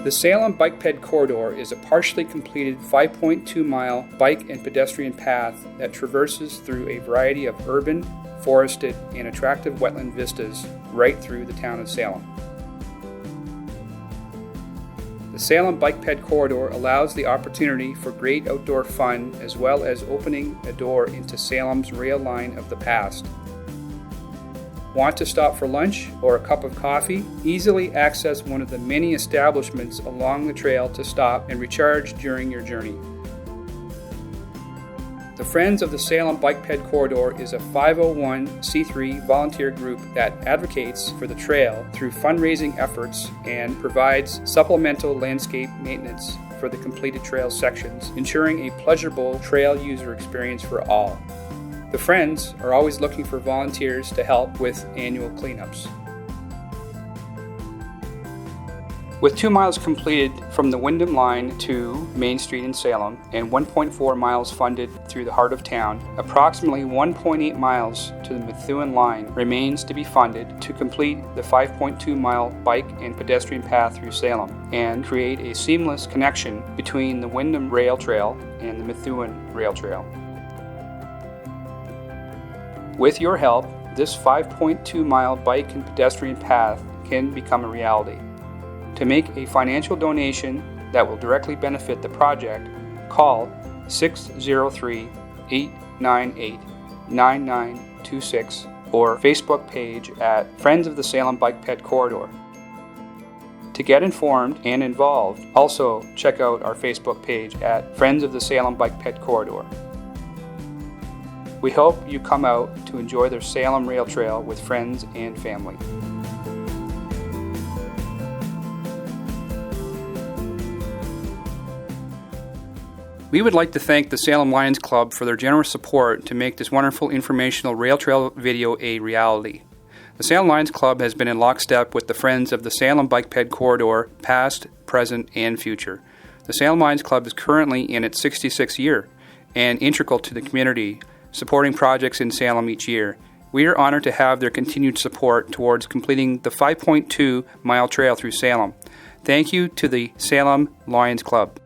The Salem Bike-Ped Corridor is a partially completed 5.2-mile bike and pedestrian path that traverses through a variety of urban, forested, and attractive wetland vistas right through the town of Salem. The Salem Bike-Ped Corridor allows the opportunity for great outdoor fun as well as opening a door into Salem's rail line of the past. Want to stop for lunch or a cup of coffee? Easily access one of the many establishments along the trail to stop and recharge during your journey. The Friends of the Salem Bike-Ped Corridor is a 501c3 volunteer group that advocates for the trail through fundraising efforts and provides supplemental landscape maintenance for the completed trail sections, ensuring a pleasurable trail user experience for all. The Friends are always looking for volunteers to help with annual cleanups. With 2 miles completed from the Wyndham Line to Main Street in Salem and 1.4 miles funded through the heart of town, approximately 1.8 miles to the Methuen Line remains to be funded to complete the 5.2-mile bike and pedestrian path through Salem and create a seamless connection between the Wyndham Rail Trail and the Methuen Rail Trail. With your help, this 5.2-mile bike and pedestrian path can become a reality. To make a financial donation that will directly benefit the project, call 603-898-9926 or Facebook page at Friends of the Salem Bike-Ped Corridor. To get informed and involved, also check out our Facebook page at Friends of the Salem Bike-Ped Corridor. We hope you come out to enjoy the Salem Rail Trail with friends and family. We would like to thank the Salem Lions Club for their generous support to make this wonderful informational rail trail video a reality. The Salem Lions Club has been in lockstep with the Friends of the Salem Bike-Ped Corridor, past, present, and future. The Salem Lions Club is currently in its 66th year and integral to the community, supporting projects in Salem each year. We are honored to have their continued support towards completing the 5.2-mile trail through Salem. Thank you to the Salem Lions Club.